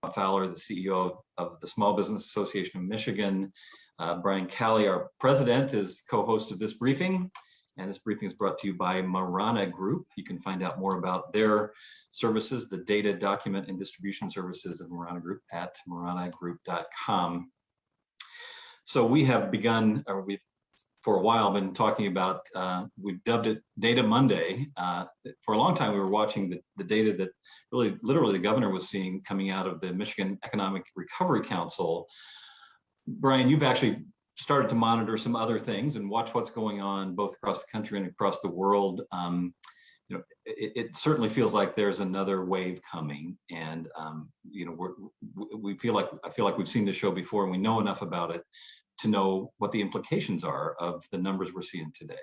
Fowler, the CEO of the Small Business Association of Michigan. Brian Calley, our president, is co-host of this briefing. And this briefing is brought to you by Marana Group. You can find out more about their services, the data, document, and distribution services of Marana Group at maranagroup.com. So we have begun, or we've for a while been talking about, we've dubbed it Data Monday. For a long time, we were watching the data that really, literally the governor was seeing coming out of the Michigan Economic Recovery Council. Brian, you've actually started to monitor some other things and watch what's going on both across the country and across the world. It certainly feels like there's another wave coming, and I feel like we've seen this show before, and we know enough about it to know what the implications are of the numbers we're seeing today.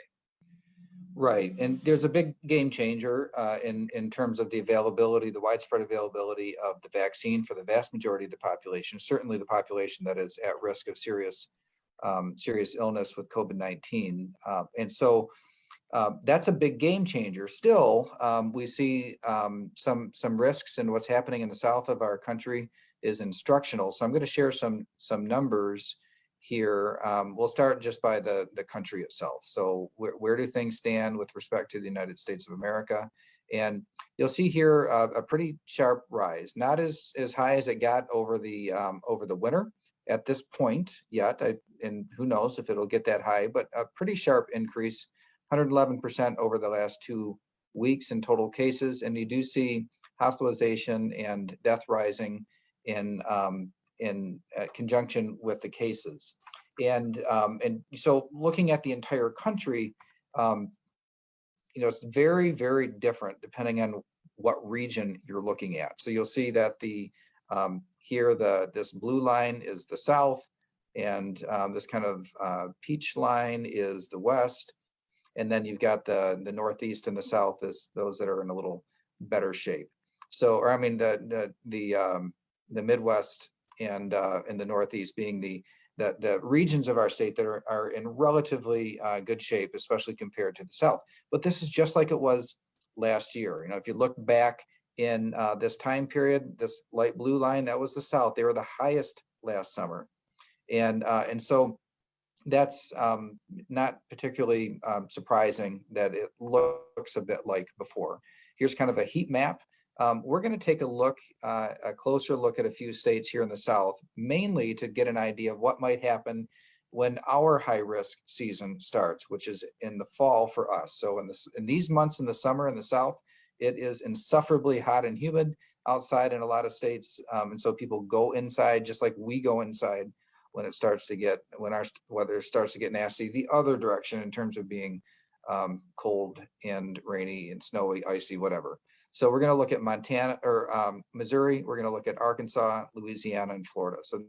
Right, and there's a big game changer in terms of the availability, the widespread availability of the vaccine for the vast majority of the population, certainly the population that is at risk of serious illness with COVID-19. And so that's a big game changer. Still, we see some risks, and what's happening in the south of our country is instructional. So I'm going to share some numbers here. We'll start just by the country itself. So where do things stand with respect to the United States of America? And you'll see here a pretty sharp rise, not as high as it got over the winter at this point yet, and who knows if it'll get that high, but a pretty sharp increase, 111% over the last 2 weeks in total cases. And you do see hospitalization and death rising in conjunction with the cases. And so looking at the entire country, it's very, very different depending on what region you're looking at. So you'll see that this blue line is the South, and this kind of peach line is the West. And then you've got the Northeast and the South as those that are in a little better shape. So, the Midwest and the Northeast being the regions of our state that are in relatively good shape, especially compared to the South. But this is just like it was last year. If you look back in this time period, this light blue line, that was the South. They were the highest last summer, and so that's not particularly surprising that it looks a bit like before. Here's kind of a heat map. We're going to take a closer look at a few states here in the South, mainly to get an idea of what might happen when our high-risk season starts, which is in the fall for us. So in these months in the summer in the South, it is insufferably hot and humid outside in a lot of states, and so people go inside just like we go inside when our weather starts to get nasty the other direction in terms of being cold and rainy and snowy, icy, whatever. So we're going to look at Montana or Missouri. We're going to look at Arkansas, Louisiana, and Florida. So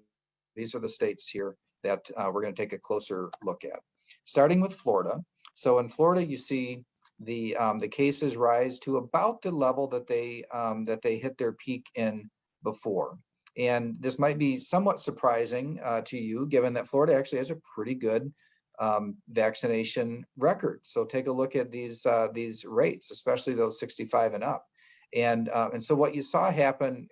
these are the states here that we're going to take a closer look at. Starting with Florida. So in Florida, you see the cases rise to about the level that they hit their peak in before. And this might be somewhat surprising to you, given that Florida actually has a pretty good vaccination record. So take a look at these rates, especially those 65 and up. And so what you saw happening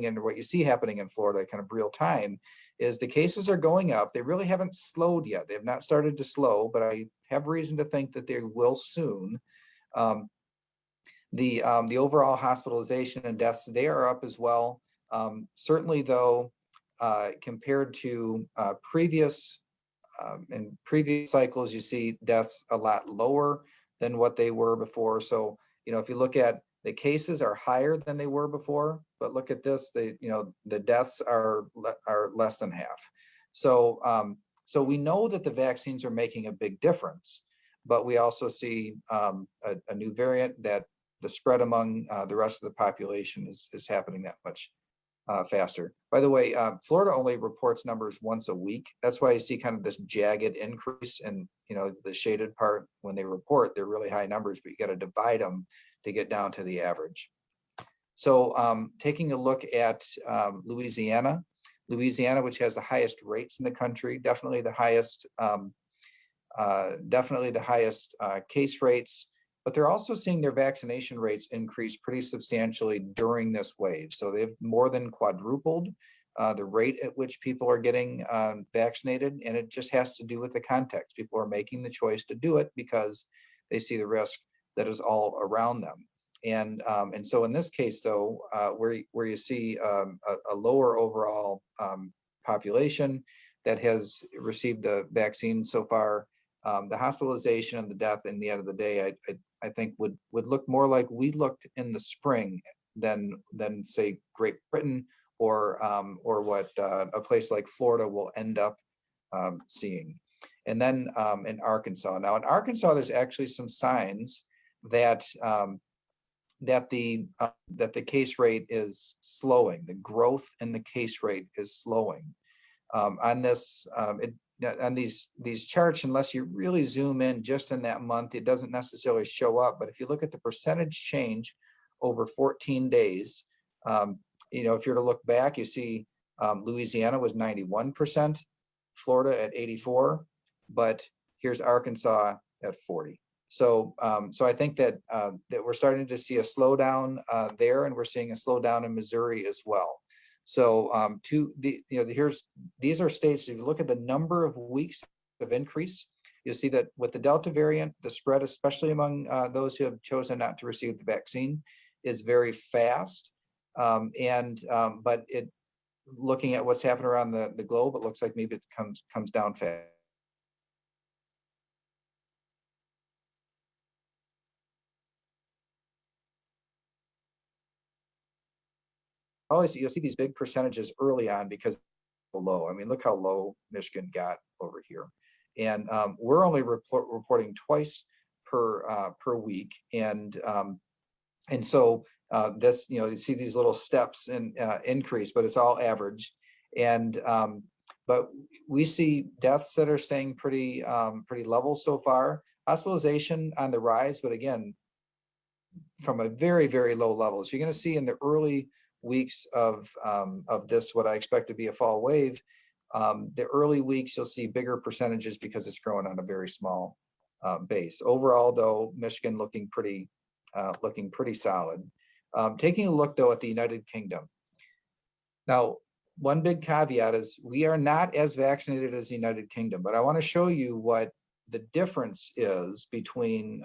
and what you see happening in Florida kind of real time is the cases are going up. They really haven't slowed yet. They have not started to slow, but I have reason to think that they will soon. The overall hospitalization and deaths, they are up as well. Certainly though, compared to previous cycles, you see deaths a lot lower than what they were before. So, if you look at the cases are higher than they were before, but look at this, the deaths are less than half. So, so we know that the vaccines are making a big difference, but we also see a new variant that the spread among the rest of the population is happening that much faster. By the way, Florida only reports numbers once a week. That's why you see kind of this jagged increase in, the shaded part. When they report, they're really high numbers, but you got to divide them to get down to the average. So taking a look at Louisiana, which has the highest rates in the country, definitely the highest case rates. but they're also seeing their vaccination rates increase pretty substantially during this wave. So they've more than quadrupled the rate at which people are getting vaccinated, and it just has to do with the context. People are making the choice to do it because they see the risk that is all around them. And so in this case, though, where you see a lower overall population that has received the vaccine so far, the hospitalization and the death in the end of the day, I think would look more like we looked in the spring than say Great Britain or what a place like Florida will end up seeing. And then in Arkansas. Now in Arkansas, there's actually some signs that that the case rate is slowing. The growth in the case rate is slowing. On this, on these charts, unless you really zoom in just in that month, it doesn't necessarily show up. But if you look at the percentage change over 14 days, if you're to look back, you see Louisiana was 91%, Florida at 84%, but here's Arkansas at 40%. So I think that we're starting to see a slowdown there, and we're seeing a slowdown in Missouri as well. So these are states. If you look at the number of weeks of increase, you'll see that with the Delta variant, the spread, especially among those who have chosen not to receive the vaccine, is very fast. But looking at what's happened around the globe, it looks like maybe it comes down fast. Always, you'll see these big percentages early on because low. I mean, look how low Michigan got over here, and we're only reporting twice per week, and so this, you see these little steps in increase, but it's all average, and but we see deaths that are staying pretty level so far. Hospitalization on the rise, but again, from a very, very low level. So you're going to see in the early weeks of this, what I expect to be a fall wave, the early weeks, you'll see bigger percentages because it's growing on a very small base. Overall, though, Michigan looking pretty solid. Taking a look, though, at the United Kingdom. Now, one big caveat is we are not as vaccinated as the United Kingdom, but I want to show you what the difference is between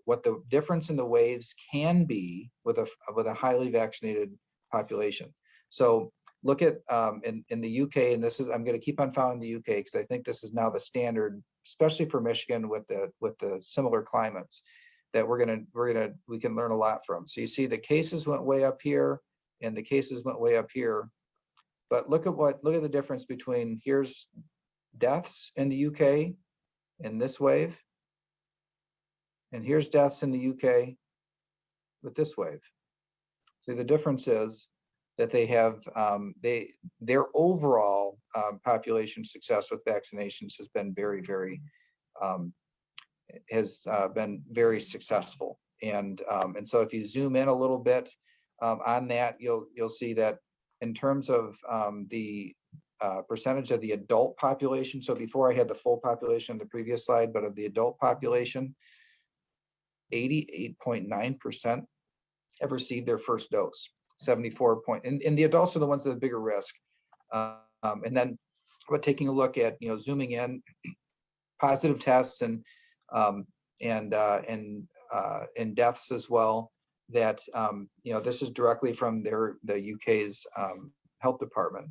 what the difference in the waves can be with a highly vaccinated population. So look at in the UK, and this is, I'm going to keep on following the UK because I think this is now the standard, especially for Michigan with the similar climates that we can learn a lot from. So you see the cases went way up here and the cases went way up here, but look at the difference between here's deaths in the UK in this wave, and here's deaths in the UK with this wave. So the difference is that they have their overall population success with vaccinations has been very successful. And so if you zoom in a little bit on that, you'll see that in terms of the percentage of the adult population. So before I had the full population on the previous slide, but of the adult population, 88.9% have received their first dose. 74 point, and the adults are the ones that have bigger risk. And then, but taking a look at zooming in, positive tests and deaths as well. That this is directly from the UK's health department.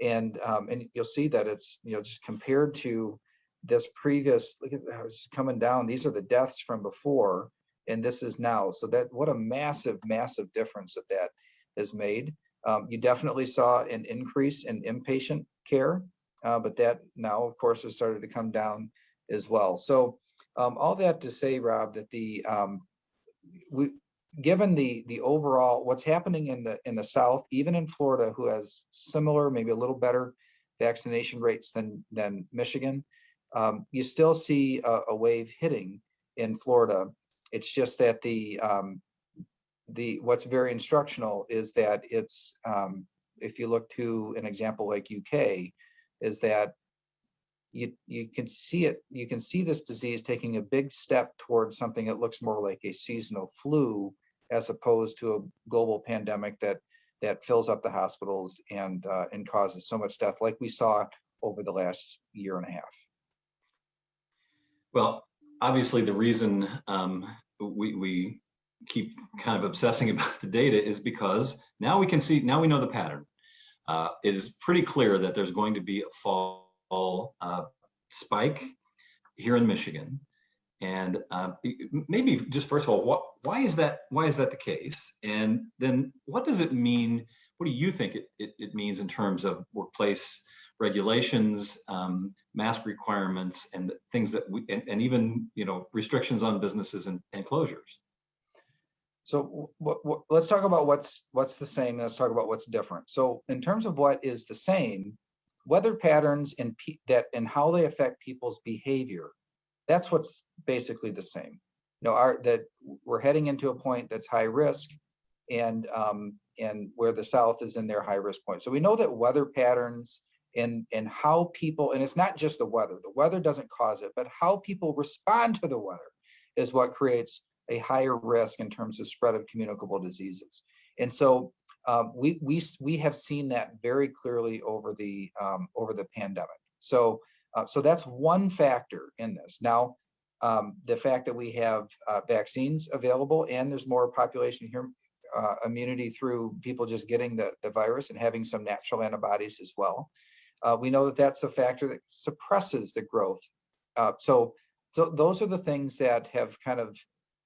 And you'll see that it's just compared to this previous, look at how it's coming down. These are the deaths from before, and this is now. So that what a massive difference that has made. You definitely saw an increase in inpatient care, but that now, of course, has started to come down as well. So all that to say, Rob, that given the overall what's happening in the South, even in Florida, who has similar, maybe a little better vaccination rates than Michigan, you still see a wave hitting in Florida. It's just that what's very instructional is that it's if you look to an example like UK, is that you can see it. You can see this disease taking a big step towards something that looks more like a seasonal flu, as opposed to a global pandemic that fills up the hospitals and causes so much death, like we saw over the last year and a half. Well, obviously, the reason we keep kind of obsessing about the data is because now we can see, now we know the pattern. It is pretty clear that there's going to be a fall spike here in Michigan. And maybe just first of all, why is that the case? And then what does it mean? What do you think it means in terms of workplace regulations, mask requirements, and things that and even restrictions on businesses and closures? So let's talk about what's the same. And let's talk about what's different. So in terms of what is the same, weather patterns and how they affect people's behavior, that's what's basically the same. That we're heading into a point that's high risk, and where the South is in their high risk point. So we know that weather patterns and how people, and it's not just the weather doesn't cause it, but how people respond to the weather is what creates a higher risk in terms of spread of communicable diseases. And so we have seen that very clearly over the pandemic. So that's one factor in this. Now, the fact that we have vaccines available, and there's more population here, immunity through people just getting the virus and having some natural antibodies as well. We know that that's a factor that suppresses the growth. So those are the things that have kind of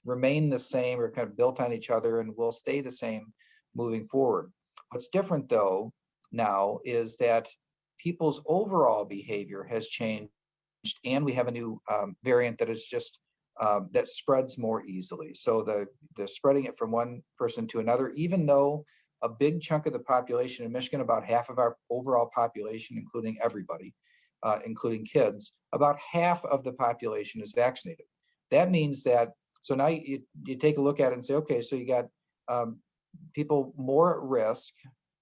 remained the same, or kind of built on each other, and will stay the same moving forward. What's different though now is that people's overall behavior has changed, and we have a new variant that is just that spreads more easily. So the spreading it from one person to another, even though a big chunk of the population in Michigan, about half of our overall population, including everybody, including kids, about half of the population is vaccinated. That means that, so now you take a look at it and say, okay, so you got people more at risk,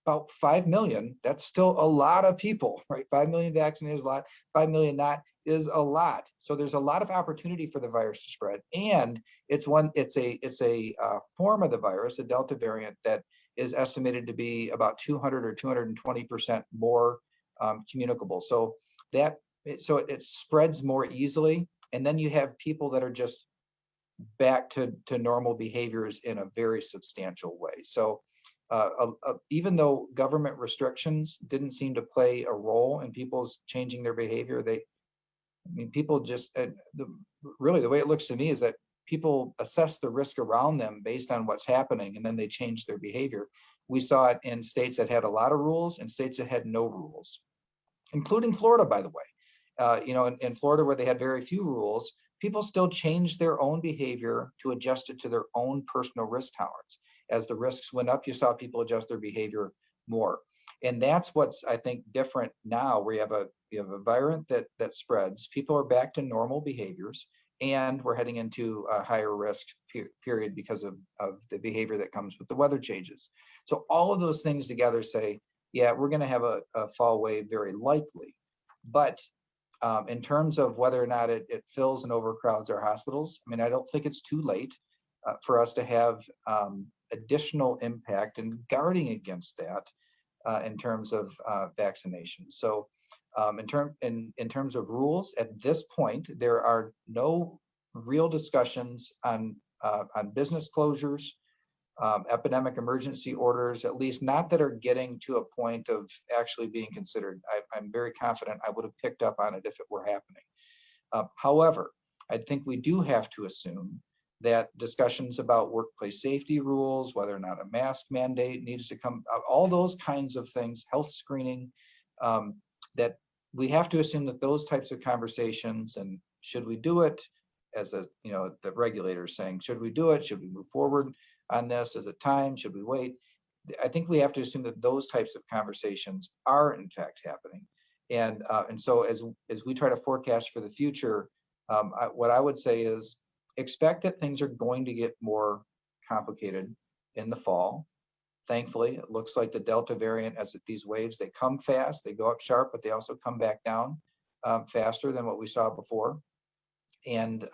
about 5 million. That's still a lot of people, right? 5 million vaccinated is a lot, 5 million not is a lot. So there's a lot of opportunity for the virus to spread. And it's a form of the virus, a Delta variant, that is estimated to be about 200 or 220% more communicable. So it spreads more easily. And then you have people that are just back to normal behaviors in a very substantial way. So even though government restrictions didn't seem to play a role in people's changing their behavior, people just, really the way it looks to me is that people assess the risk around them based on what's happening, and then they change their behavior. We saw it in states that had a lot of rules and states that had no rules, including Florida, by the way. In Florida, where they had very few rules, people still changed their own behavior to adjust it to their own personal risk tolerance. As the risks went up, you saw people adjust their behavior more. And that's what's, I think, different now, where you have a variant that spreads, people are back to normal behaviors, and we're heading into a higher risk period because of the behavior that comes with the weather changes. So all of those things together say, yeah, we're going to have a fall wave very likely. But in terms of whether or not it fills and overcrowds our hospitals, I don't think it's too late for us to have additional impact in guarding against that in terms of vaccination. So in terms of rules, at this point, there are no real discussions on business closures, epidemic emergency orders, at least not that are getting to a point of actually being considered. I'm very confident I would have picked up on it if it were happening. However, I think we do have to assume that discussions about workplace safety rules, whether or not a mask mandate needs to come, all those kinds of things, health screening, that we have to assume that those types of conversations, and should we do it, as the regulators saying, should we do it? Should we move forward on this? Is it time? Should we wait? I think we have to assume that those types of conversations are in fact happening. And so as we try to forecast for the future, what I would say is expect that things are going to get more complicated in the fall. Thankfully, it looks like the Delta variant, as these waves, they come fast, they go up sharp, but they also come back down. faster than what we saw before. And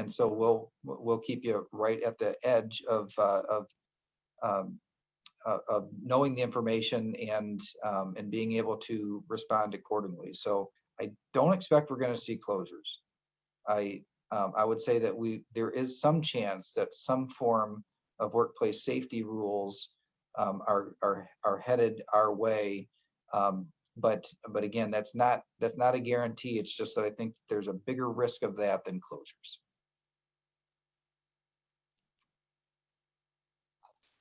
so we'll keep you right at the edge um, of knowing the information and being able to respond accordingly. So I don't expect we're going to see closures. I would say that there is some chance that some form of workplace safety rules are headed our way. But again, that's not a guarantee. It's just that I think there's a bigger risk of that than closures.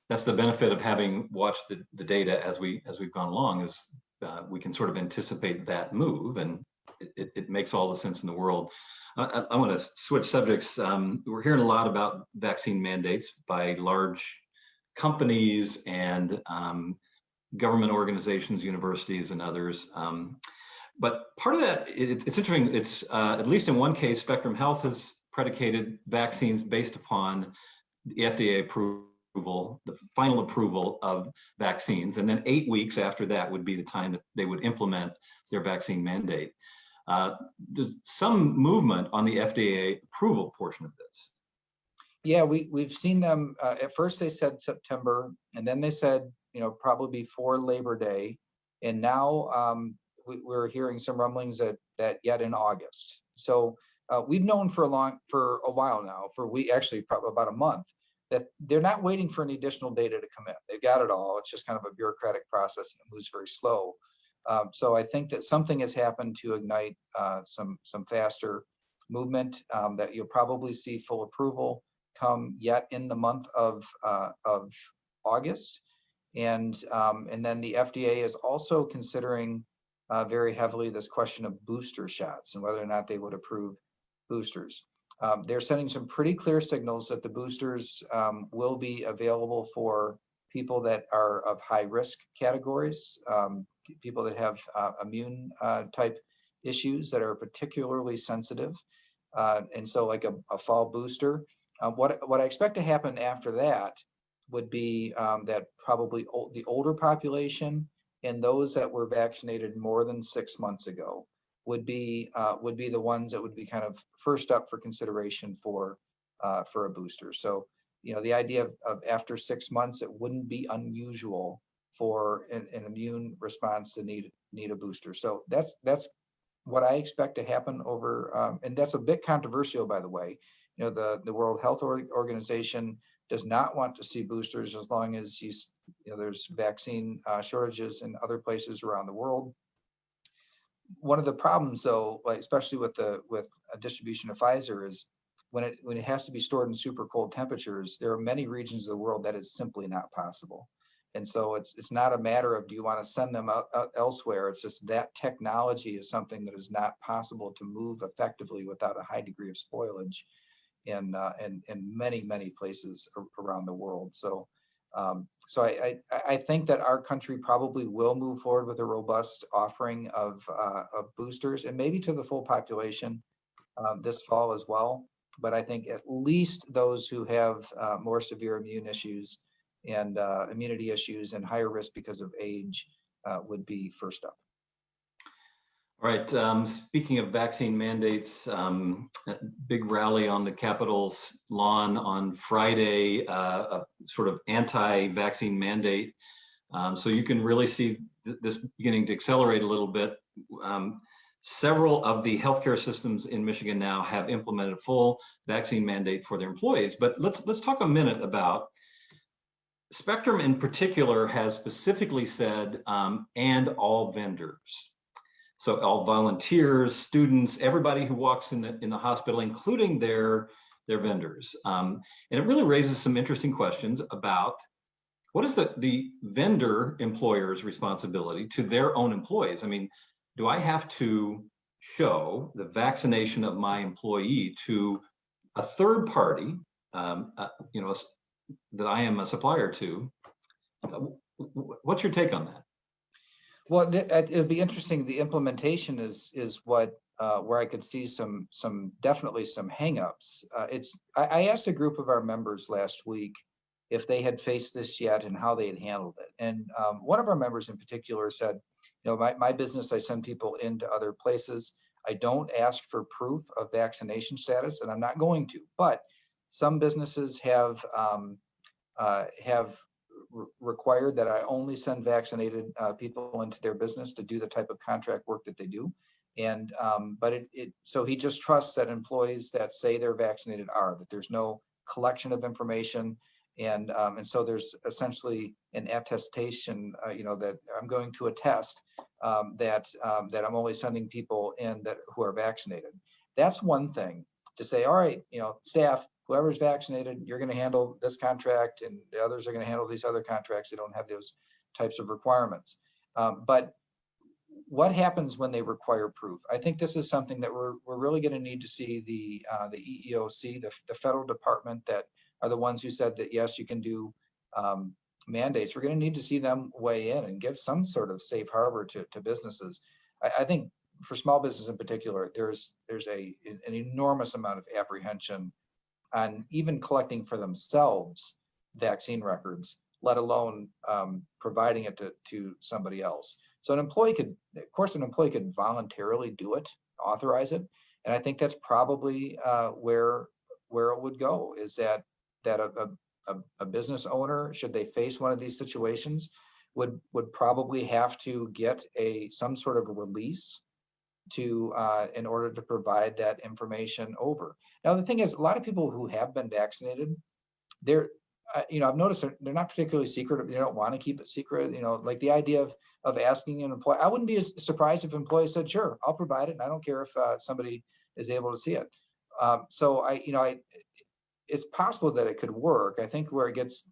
That's the benefit of having watched the data as we've gone along, is we can sort of anticipate that move, and it makes all the sense in the world. I want to switch subjects. We're hearing a lot about vaccine mandates by large companies and government organizations, universities, and others. But part of that, it's interesting. It's at least in one case, Spectrum Health has predicated vaccines based upon the FDA approval, the final approval of vaccines, and then 8 weeks after that would be the time that they would implement their vaccine mandate. There's some movement on the FDA approval portion of this. Yeah, we've seen them. At first, they said September, and then they said, probably before Labor Day, and now we're hearing some rumblings that yet in August. So we've known for a while now, actually probably about a month, that they're not waiting for any additional data to come in. They've got it all. It's just kind of a bureaucratic process, and it moves very slow. So I think that something has happened to ignite some faster movement, that you'll probably see full approval come yet in the month of August. And then the FDA is also considering very heavily this question of booster shots and whether or not they would approve boosters. They're sending some pretty clear signals that the boosters will be available for people that are of high risk categories, people that have immune type issues that are particularly sensitive. And so like a fall booster. What I expect to happen after that would be that probably the older population and those that were vaccinated more than 6 months ago would be the ones that would be kind of first up for consideration for a booster. So the idea of after 6 months, it wouldn't be unusual for an immune response to need a booster. So that's what I expect to happen over, and that's a bit controversial, by the way. The World Health Organization does not want to see boosters as long as there's vaccine shortages in other places around the world. One of the problems, though, especially with a distribution of Pfizer, is when it has to be stored in super cold temperatures, there are many regions of the world that is simply not possible. And so it's not a matter of do you want to send them out elsewhere. It's just that technology is something that is not possible to move effectively without a high degree of spoilage in many places around the world. So I think that our country probably will move forward with a robust offering of boosters, and maybe to the full population this fall as well. But I think at least those who have more severe immune issues and immunity issues and higher risk because of age would be first up. All right. Speaking of vaccine mandates, big rally on the Capitol's lawn on Friday, a sort of anti-vaccine mandate. So you can really see this beginning to accelerate a little bit. Several of the healthcare systems in Michigan now have implemented a full vaccine mandate for their employees. But let's talk a minute about Spectrum in particular has specifically said, and all vendors. So all volunteers, students, everybody who walks in the hospital, including their vendors. And it really raises some interesting questions about what is the vendor employer's responsibility to their own employees? I mean, do I have to show the vaccination of my employee to a third party, that I am a supplier to? What's your take on that? Well, it'd be interesting. The implementation is what where I could see definitely some hangups. I asked a group of our members last week if they had faced this yet and how they had handled it. And one of our members in particular said, my business, I send people into other places. I don't ask for proof of vaccination status, and I'm not going to. But some businesses have required that I only send vaccinated people into their business to do the type of contract work that they do. And but so he just trusts that employees that say they're vaccinated are, that there's no collection of information. And so there's essentially an attestation, that I'm going to attest that I'm only sending people in that who are vaccinated. That's one thing to say, all right, staff, whoever's vaccinated, you're going to handle this contract, and the others are going to handle these other contracts. They don't have those types of requirements. But what happens when they require proof? I think this is something that we're really going to need to see the EEOC, the federal department that are the ones who said that yes, you can do mandates. We're going to need to see them weigh in and give some sort of safe harbor to businesses. I think for small business in particular, there's an enormous amount of apprehension on even collecting for themselves vaccine records, let alone providing it to somebody else. So an employee could voluntarily do it, authorize it, and I think that's probably where it would go. Is that a business owner, should they face one of these situations, would probably have to get some sort of a release to in order to provide that information over. Now the thing is, a lot of people who have been vaccinated, I've noticed they're not particularly secretive. They don't want to keep it secret. Like the idea of asking an employee, I wouldn't be surprised if employees said, "Sure, I'll provide it, and I don't care if somebody is able to see it." So it's possible that it could work. I think where it gets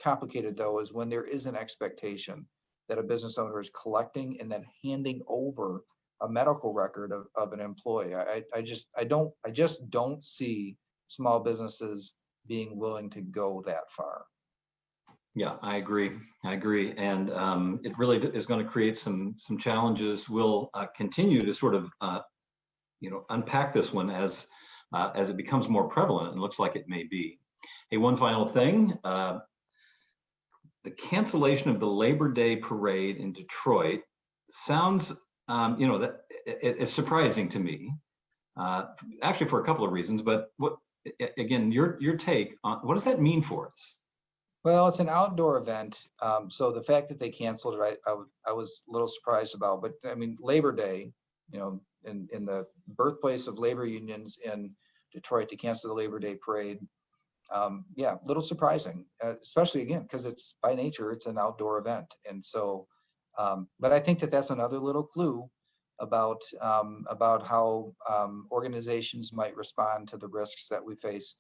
complicated though is when there is an expectation that a business owner is collecting and then handing over a medical record of an employee. I just don't see small businesses being willing to go that far. Yeah, I agree. And it really is going to create some challenges. We'll continue to sort of unpack this one as it becomes more prevalent, and looks like it may be. Hey, one final thing. The cancellation of the Labor Day parade in Detroit sounds that it's surprising to me, actually for a couple of reasons. But again, your take on what does that mean for us? Well, it's an outdoor event, so the fact that they canceled it, I was a little surprised about. But I mean, Labor Day, in the birthplace of labor unions in Detroit, to cancel the Labor Day parade, yeah, a little surprising, especially again because it's by nature it's an outdoor event, and so. But I think that that's another little clue about how organizations might respond to the risks that we face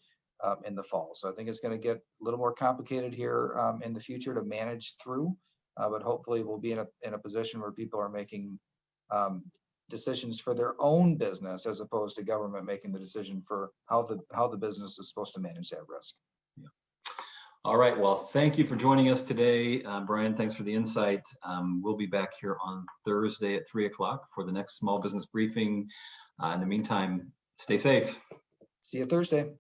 in the fall. So I think it's going to get a little more complicated here in the future to manage through, but hopefully we'll be in a position where people are making decisions for their own business as opposed to government making the decision for how the business is supposed to manage that risk. Yeah. All right, well, thank you for joining us today. Brian, thanks for the insight. We'll be back here on Thursday at 3 o'clock for the next small business briefing. In the meantime, stay safe. See you Thursday.